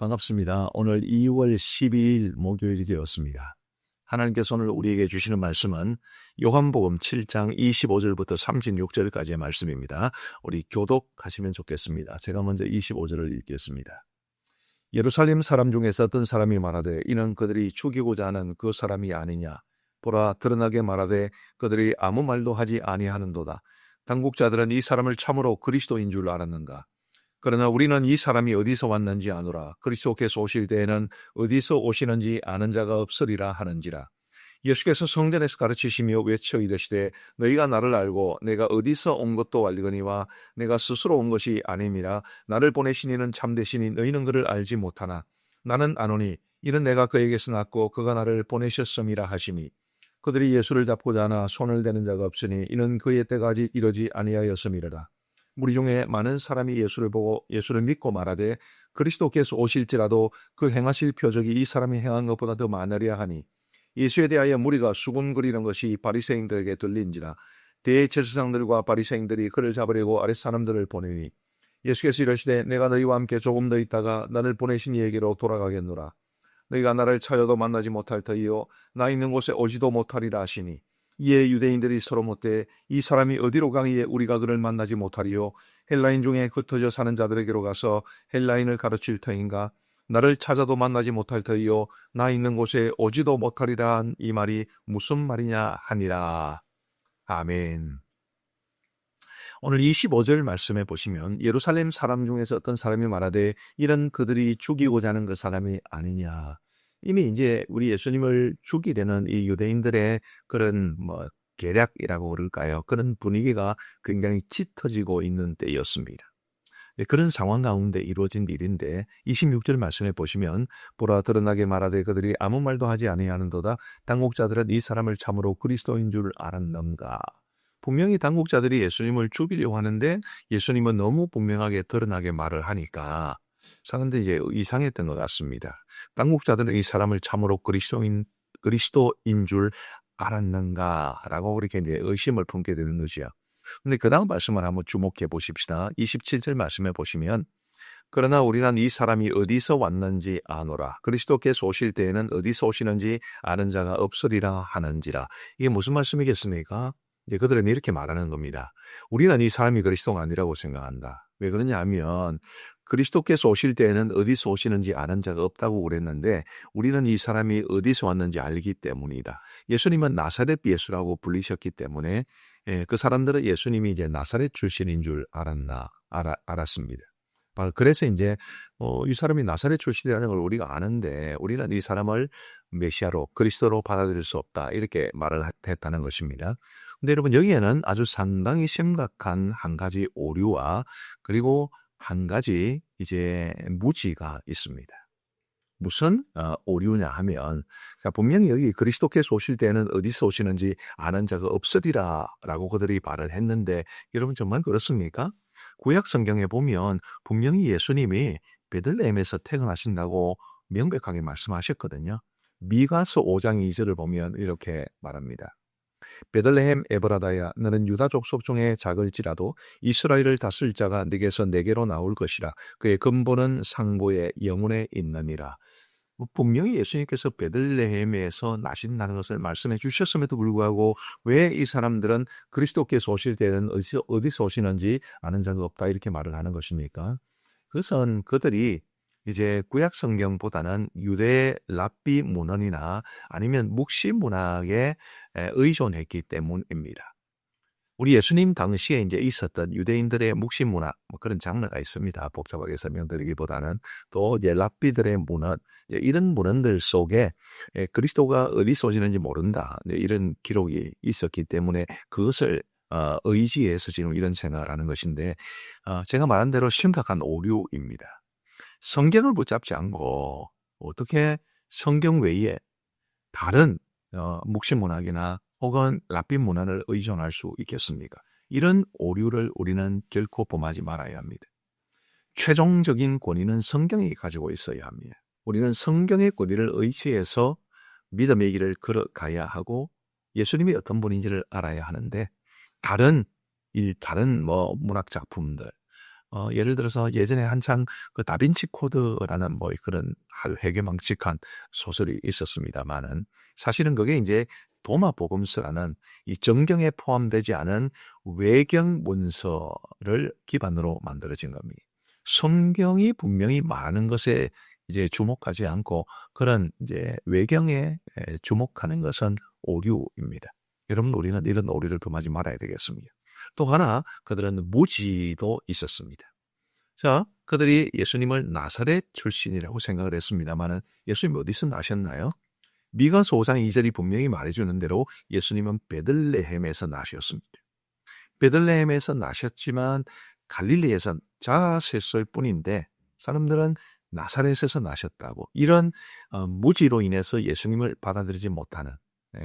반갑습니다. 오늘 2월 12일 목요일이 되었습니다. 하나님께서 오늘 우리에게 주시는 말씀은 요한복음 7장 25절부터 36절까지의 말씀입니다. 우리 교독하시면 좋겠습니다. 제가 먼저 25절을 읽겠습니다. 예루살렘 사람 중에서 어떤 사람이 말하되 이는 그들이 죽이고자 하는 그 사람이 아니냐. 보라, 드러나게 말하되 그들이 아무 말도 하지 아니하는도다. 당국자들은 이 사람을 참으로 그리스도인 줄 알았는가. 그러나 우리는 이 사람이 어디서 왔는지 아노라. 그리스도께서 오실 때에는 어디서 오시는지 아는 자가 없으리라 하는지라. 예수께서 성전에서 가르치시며 외쳐 이르시되 너희가 나를 알고 내가 어디서 온 것도 알거니와 내가 스스로 온 것이 아님이라. 나를 보내신 이는 참되시니 너희는 그를 알지 못하나 나는 아노니 이는 내가 그에게서 났고 그가 나를 보내셨음이라 하시니. 그들이 예수를 잡고자 하나 손을 대는 자가 없으니 이는 그의 때가 아직 이르지 아니하였음이라. 무리 중에 많은 사람이 예수를 보고 예수를 믿고 말하되 그리스도께서 오실지라도 그 행하실 표적이 이 사람이 행한 것보다 더 많으리라 하니. 예수에 대하여 무리가 수군거리는 것이 바리새인들에게 들린지라. 대제사장들과 바리새인들이 그를 잡으려고 아랫 사람들을 보내니 예수께서 이르시되 내가 너희와 함께 조금 더 있다가 나를 보내신 이에게로 돌아가겠노라. 너희가 나를 찾아도 만나지 못할 터이요 나 있는 곳에 오지도 못하리라 하시니. 이에 유대인들이 서로 묻되 이 사람이 어디로 가기에 우리가 그를 만나지 못하리요. 헬라인 중에 흩어져 사는 자들에게로 가서 헬라인을 가르칠 터인가. 나를 찾아도 만나지 못할 터이요 나 있는 곳에 오지도 못하리라 한 이 말이 무슨 말이냐 하니라. 아멘. 오늘 25절 말씀에 보시면 예루살렘 사람 중에서 어떤 사람이 말하되 이런 그들이 죽이고자 하는 그 사람이 아니냐. 이미 이제 우리 예수님을 죽이려는 이 유대인들의 그런 계략이라고 그럴까요? 그런 분위기가 굉장히 짙어지고 있는 때였습니다. 그런 상황 가운데 이루어진 일인데 26절 말씀에 보시면 보라, 드러나게 말하되 그들이 아무 말도 하지 아니하는도다. 당국자들은 이 사람을 참으로 그리스도인 줄 알았는가. 분명히 당국자들이 예수님을 죽이려고 하는데 예수님은 너무 분명하게 드러나게 말을 하니까 그런데 이제 이상했던 것 같습니다. 당국자들은 이 사람을 참으로 그리스도인 줄 알았는가라고 그렇게 이제 의심을 품게 되는 거죠. 근데 그 다음 말씀을 한번 주목해 보십시다. 27절 말씀에 보시면 그러나 우리는 이 사람이 어디서 왔는지 아노라. 그리스도께서 오실 때에는 어디서 오시는지 아는 자가 없으리라 하는지라. 이게 무슨 말씀이겠습니까? 이제 그들은 이렇게 말하는 겁니다. 우리는 이 사람이 그리스도가 아니라고 생각한다. 왜 그러냐 하면 그리스도께서 오실 때에는 어디서 오시는지 아는 자가 없다고 그랬는데 우리는 이 사람이 어디서 왔는지 알기 때문이다. 예수님은 나사렛 예수라고 불리셨기 때문에 그 사람들은 예수님이 이제 나사렛 출신인 줄 알았습니다. 그래서 이제 이 사람이 나사렛 출신이라는 걸 우리가 아는데 우리는 이 사람을 메시아로 그리스도로 받아들일 수 없다. 이렇게 말을 했다는 것입니다. 근데 여러분 여기에는 아주 상당히 심각한 한 가지 오류와 그리고 한 가지 이제 무지가 있습니다. 무슨 오류냐 하면 분명히 여기 그리스도께서 오실 때는 어디서 오시는지 아는 자가 없으리라 라고 그들이 말을 했는데 여러분 정말 그렇습니까? 구약 성경에 보면 분명히 예수님이 베들레헴에서 태어나신다고 명백하게 말씀하셨거든요. 미가서 5장 2절을 보면 이렇게 말합니다. 베들레헴 에브라다야 너는 유다 족속 중에 작을지라도 이스라엘을 다스릴 자가 네게서 네게로 나올 것이라. 그의 근본은 상보의 영혼에 있느니라. 분명히 예수님께서 베들레헴에서 나신다는 것을 말씀해 주셨음에도 불구하고 왜 이 사람들은 그리스도께서 오실 때는 어디서 오시는지 아는 자가 없다 이렇게 말을 하는 것입니까? 그것은 그들이 이제 구약 성경보다는 유대 랍비 문헌이나 아니면 묵시 문학에 의존했기 때문입니다. 우리 예수님 당시에 이제 있었던 유대인들의 묵시 문학 그런 장르가 있습니다. 복잡하게 설명드리기보다는 또 이제 랍비들의 문헌 이런 문헌들 속에 그리스도가 어디서 오시는지 모른다 이런 기록이 있었기 때문에 그것을 의지해서 지금 이런 생각을 하는 것인데 제가 말한 대로 심각한 오류입니다. 성경을 붙잡지 않고 어떻게 성경 외에 다른 묵시 문학이나 혹은 랍비 문화를 의존할 수 있겠습니까? 이런 오류를 우리는 결코 범하지 말아야 합니다. 최종적인 권위는 성경이 가지고 있어야 합니다. 우리는 성경의 권위를 의지해서 믿음의 길을 걸어가야 하고 예수님이 어떤 분인지를 알아야 하는데 다른 문학 작품들 예를 들어서 예전에 한창 그 다빈치 코드라는 뭐 그런 아주 회개망측한 소설이 있었습니다만은 사실은 그게 이제 도마 복음서라는 이 정경에 포함되지 않은 외경 문서를 기반으로 만들어진 겁니다. 성경이 분명히 많은 것에 이제 주목하지 않고 그런 이제 외경에 주목하는 것은 오류입니다. 여러분, 우리는 이런 오류를 범하지 말아야 되겠습니다. 또 하나, 그들은 무지도 있었습니다. 자, 그들이 예수님을 나사렛 출신이라고 생각을 했습니다만 예수님 어디서 나셨나요? 미가서 5장 2절이 분명히 말해주는 대로 예수님은 베들레헴에서 나셨습니다. 베들레헴에서 나셨지만 갈릴리에서 자랐을 뿐인데 사람들은 나사렛에서 나셨다고 이런 무지로 인해서 예수님을 받아들이지 못하는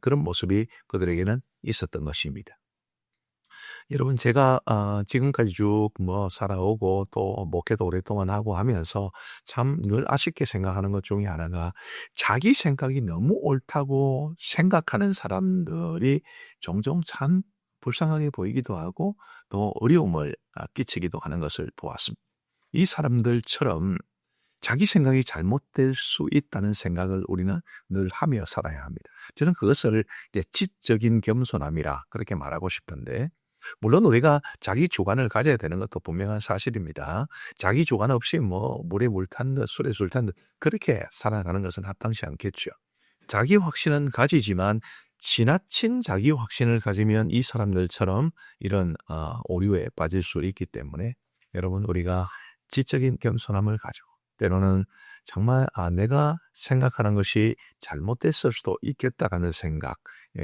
그런 모습이 그들에게는 있었던 것입니다. 여러분, 제가 지금까지 쭉 살아오고 또 목회도 오랫동안 하고 하면서 참 늘 아쉽게 생각하는 것 중에 하나가 자기 생각이 너무 옳다고 생각하는 사람들이 종종 참 불쌍하게 보이기도 하고 또 어려움을 끼치기도 하는 것을 보았습니다. 이 사람들처럼 자기 생각이 잘못될 수 있다는 생각을 우리는 늘 하며 살아야 합니다. 저는 그것을 지적인 겸손함이라 그렇게 말하고 싶은데 물론 우리가 자기 주관을 가져야 되는 것도 분명한 사실입니다. 자기 주관 없이 물에 물 탄 듯 술에 술 탄 듯 그렇게 살아가는 것은 합당치 않겠죠. 자기 확신은 가지지만 지나친 자기 확신을 가지면 이 사람들처럼 이런 오류에 빠질 수 있기 때문에 여러분, 우리가 지적인 겸손함을 가지고 때로는 정말 내가 생각하는 것이 잘못됐을 수도 있겠다라는 생각,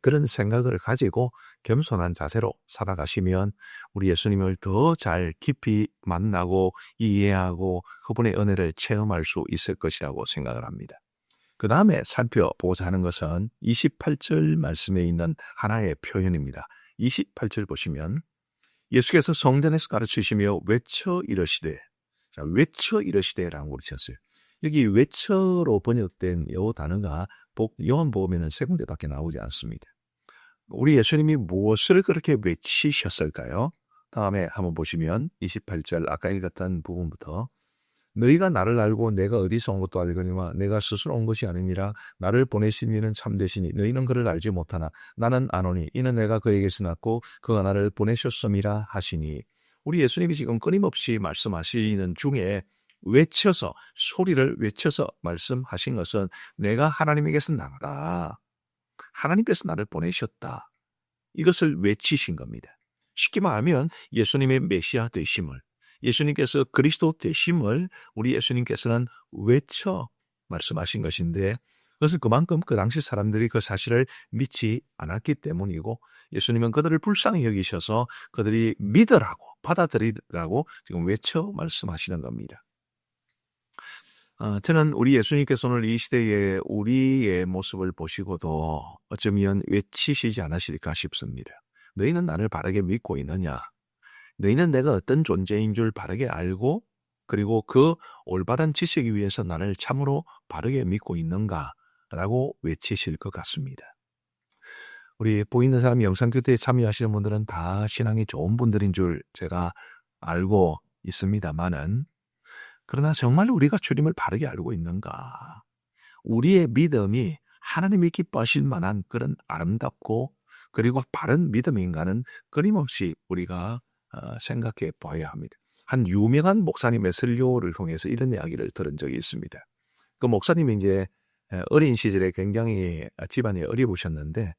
그런 생각을 가지고 겸손한 자세로 살아가시면 우리 예수님을 더 잘 깊이 만나고 이해하고 그분의 은혜를 체험할 수 있을 것이라고 생각을 합니다. 그 다음에 살펴보고자 하는 것은 28절 말씀에 있는 하나의 표현입니다. 28절 보시면 예수께서 성전에서 가르치시며 외쳐 이르시되, 자, 외쳐 이르시되라고 그러셨어요. 여기 외쳐로 번역된 이 단어가 요한복음에는 세 군데밖에 나오지 않습니다. 우리 예수님이 무엇을 그렇게 외치셨을까요? 다음에 한번 보시면 28절 아까 읽었던 부분부터 너희가 나를 알고 내가 어디서 온 것도 알거니와 내가 스스로 온 것이 아니니라 나를 보내신 이는 참되시니 너희는 그를 알지 못하나 나는 아노니 이는 내가 그에게서 났고 그가 나를 보내셨음이라 하시니 우리 예수님이 지금 끊임없이 말씀하시는 중에 외쳐서 소리를 외쳐서 말씀하신 것은 내가 하나님에게서 나가라. 하나님께서 나를 보내셨다. 이것을 외치신 겁니다. 쉽게 말하면 예수님의 메시아 되심을 예수님께서 그리스도 되심을 우리 예수님께서는 외쳐 말씀하신 것인데 그것은 그만큼 그 당시 사람들이 그 사실을 믿지 않았기 때문이고 예수님은 그들을 불쌍히 여기셔서 그들이 믿으라고 받아들이라고 지금 외쳐 말씀하시는 겁니다. 저는 우리 예수님께서 오늘 이 시대에 우리의 모습을 보시고도 어쩌면 외치시지 않으실까 싶습니다. 너희는 나를 바르게 믿고 있느냐? 너희는 내가 어떤 존재인 줄 바르게 알고 그리고 그 올바른 지식을 위해서 나를 참으로 바르게 믿고 있는가? 라고 외치실 것 같습니다. 우리 보이는 사람 영상교대에 참여하시는 분들은 다 신앙이 좋은 분들인 줄 제가 알고 있습니다만은 그러나 정말 우리가 주님을 바르게 알고 있는가? 우리의 믿음이 하나님이 기뻐하실 만한 그런 아름답고 그리고 바른 믿음인가는 끊임없이 우리가 생각해 봐야 합니다. 한 유명한 목사님의 설교를 통해서 이런 이야기를 들은 적이 있습니다. 그 목사님이 이제 어린 시절에 굉장히 집안이 어려우셨는데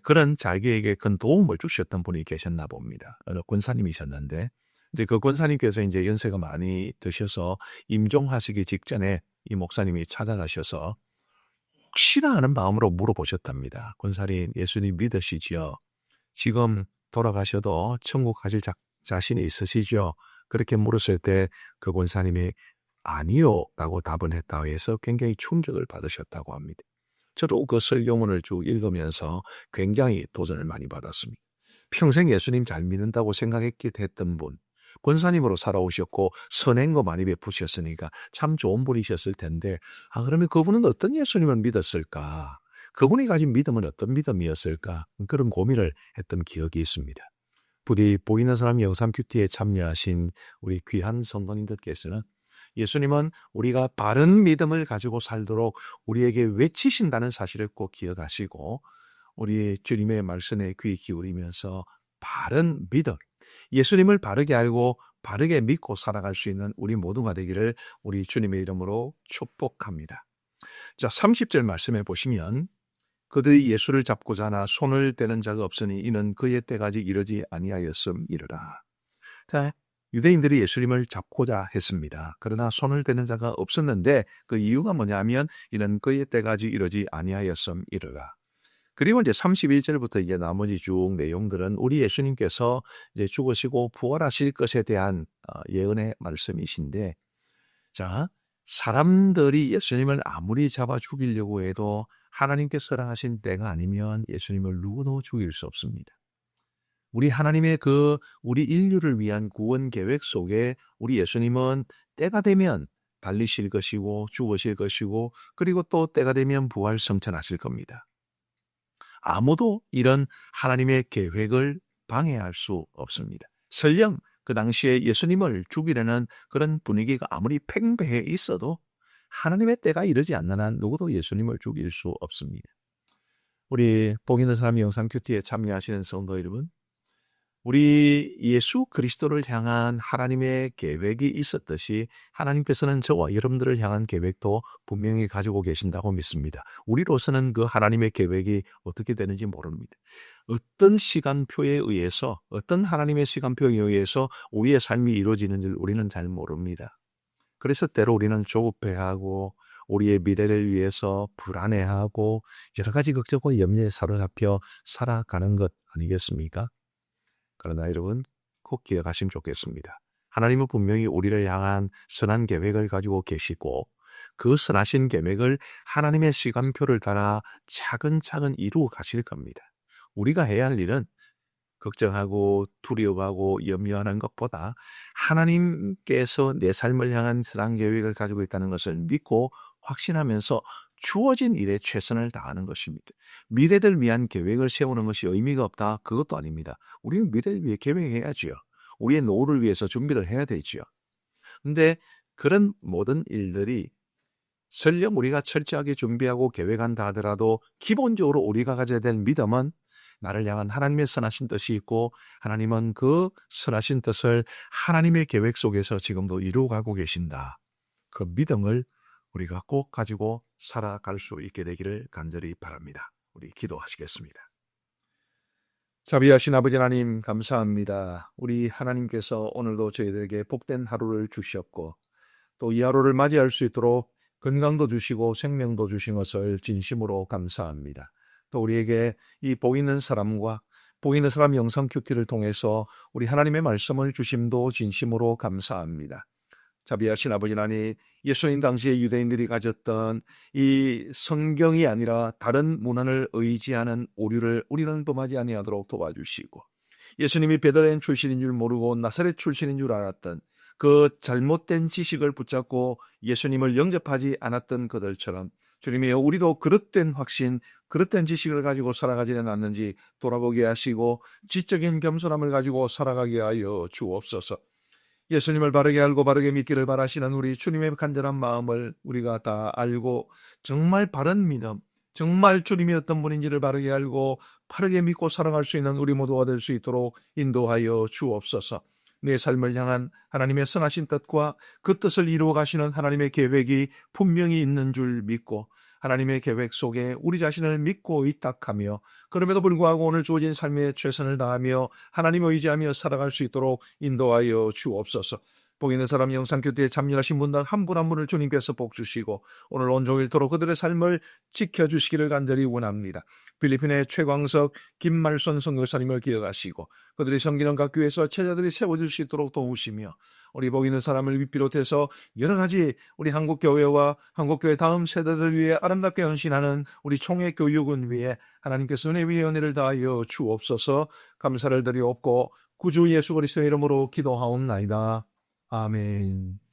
그런 자기에게 큰 도움을 주셨던 분이 계셨나 봅니다. 어느 권사님이셨는데 이제 그 권사님께서 이제 연세가 많이 드셔서 임종하시기 직전에 이 목사님이 찾아가셔서 혹시나 하는 마음으로 물어보셨답니다. 권사님, 예수님 믿으시지요? 지금 돌아가셔도 천국 가실 자신이 있으시죠? 그렇게 물었을 때 그 권사님이 아니요 라고 답을 했다고 해서 굉장히 충격을 받으셨다고 합니다. 저도 그 설교문을 쭉 읽으면서 굉장히 도전을 많이 받았습니다. 평생 예수님 잘 믿는다고 생각했기 했던 분, 권사님으로 살아오셨고 선행거 많이 베푸셨으니까 참 좋은 분이셨을 텐데 그러면 그분은 어떤 예수님을 믿었을까? 그분이 가진 믿음은 어떤 믿음이었을까? 그런 고민을 했던 기억이 있습니다. 부디 보이는 사람 영상 큐티에 참여하신 우리 귀한 성도님들께서는 예수님은 우리가 바른 믿음을 가지고 살도록 우리에게 외치신다는 사실을 꼭 기억하시고 우리 주님의 말씀에 귀 기울이면서 바른 믿음, 예수님을 바르게 알고 바르게 믿고 살아갈 수 있는 우리 모두가 되기를 우리 주님의 이름으로 축복합니다. 자, 30절 말씀해 보시면 그들이 예수를 잡고자 하나 손을 대는 자가 없으니 이는 그의 때가 아직 이르지 아니하였음이르라. 자, 유대인들이 예수님을 잡고자 했습니다. 그러나 손을 대는 자가 없었는데 그 이유가 뭐냐면 이는 그의 때가 아직 이르지 아니하였음이르라. 그리고 이제 31절부터 이제 나머지 쭉 내용들은 우리 예수님께서 이제 죽으시고 부활하실 것에 대한 예언의 말씀이신데, 자, 사람들이 예수님을 아무리 잡아 죽이려고 해도 하나님께서 허락하신 때가 아니면 예수님을 누구도 죽일 수 없습니다. 우리 하나님의 우리 인류를 위한 구원 계획 속에 우리 예수님은 때가 되면 달리실 것이고 죽으실 것이고 그리고 또 때가 되면 부활 성천하실 겁니다. 아무도 이런 하나님의 계획을 방해할 수 없습니다. 설령 그 당시에 예수님을 죽이려는 그런 분위기가 아무리 팽배해 있어도 하나님의 때가 이르지 않는 한 누구도 예수님을 죽일 수 없습니다. 우리 복 있는 사람 영상 큐티에 참여하시는 성도 여러분, 우리 예수 그리스도를 향한 하나님의 계획이 있었듯이 하나님께서는 저와 여러분들을 향한 계획도 분명히 가지고 계신다고 믿습니다. 우리로서는 그 하나님의 계획이 어떻게 되는지 모릅니다. 어떤 시간표에 의해서, 어떤 하나님의 시간표에 의해서 우리의 삶이 이루어지는지 우리는 잘 모릅니다. 그래서 때로 우리는 조급해하고 우리의 미래를 위해서 불안해하고 여러 가지 걱정과 염려에 사로잡혀 살아가는 것 아니겠습니까? 그러나 여러분 꼭 기억하시면 좋겠습니다. 하나님은 분명히 우리를 향한 선한 계획을 가지고 계시고 그 선하신 계획을 하나님의 시간표를 따라 차근차근 이루어 가실 겁니다. 우리가 해야 할 일은 걱정하고 두려워하고 염려하는 것보다 하나님께서 내 삶을 향한 선한 계획을 가지고 있다는 것을 믿고 확신하면서 주어진 일에 최선을 다하는 것입니다. 미래를 위한 계획을 세우는 것이 의미가 없다? 그것도 아닙니다. 우리는 미래를 위해 계획해야지요. 우리의 노후를 위해서 준비를 해야 되지요. 근데 그런 모든 일들이 설령 우리가 철저하게 준비하고 계획한다 하더라도 기본적으로 우리가 가져야 될 믿음은 나를 향한 하나님의 선하신 뜻이 있고 하나님은 그 선하신 뜻을 하나님의 계획 속에서 지금도 이루어가고 계신다. 그 믿음을 우리가 꼭 가지고 살아갈 수 있게 되기를 간절히 바랍니다. 우리 기도하시겠습니다. 자비하신 아버지 하나님 감사합니다. 우리 하나님께서 오늘도 저희들에게 복된 하루를 주셨고 또 이 하루를 맞이할 수 있도록 건강도 주시고 생명도 주신 것을 진심으로 감사합니다. 또 우리에게 이 보이는 사람과 보이는 사람 영상 큐티를 통해서 우리 하나님의 말씀을 주심도 진심으로 감사합니다. 자비하신 아버지 하나님, 예수님 당시에 유대인들이 가졌던 이 성경이 아니라 다른 문헌을 의지하는 오류를 우리는 범하지 아니하도록 도와주시고 예수님이 베들레헴 출신인 줄 모르고 나사렛 출신인 줄 알았던 그 잘못된 지식을 붙잡고 예수님을 영접하지 않았던 그들처럼 주님이여 우리도 그릇된 확신, 그릇된 지식을 가지고 살아가지는 않는지 돌아보게 하시고 지적인 겸손함을 가지고 살아가게 하여 주옵소서. 예수님을 바르게 알고 바르게 믿기를 바라시는 우리 주님의 간절한 마음을 우리가 다 알고 정말 바른 믿음, 정말 주님이 어떤 분인지를 바르게 알고 바르게 믿고 살아갈 수 있는 우리 모두가 될 수 있도록 인도하여 주옵소서. 내 삶을 향한 하나님의 선하신 뜻과 그 뜻을 이루어 가시는 하나님의 계획이 분명히 있는 줄 믿고 하나님의 계획 속에 우리 자신을 믿고 의탁하며 그럼에도 불구하고 오늘 주어진 삶에 최선을 다하며 하나님을 의지하며 살아갈 수 있도록 인도하여 주옵소서. 복 있는 사람 영상 큐티에 참여하신 분들 한 분 한 분을 주님께서 복 주시고 오늘 온종일토록 그들의 삶을 지켜주시기를 간절히 원합니다. 필리핀의 최광석, 김말선 선교사님을 기억하시고 그들이 섬기는 각 교회에서 제자들이 세워질 수 있도록 도우시며 우리 복 있는 사람을 비롯해서 여러 가지 우리 한국교회와 한국교회 다음 세대들 위해 아름답게 헌신하는 우리 총회 교육은 위에 하나님께서 은혜 위에 은혜를 다하여 주옵소서. 감사를 드리옵고 구주 예수 그리스도의 이름으로 기도하옵나이다. 아멘.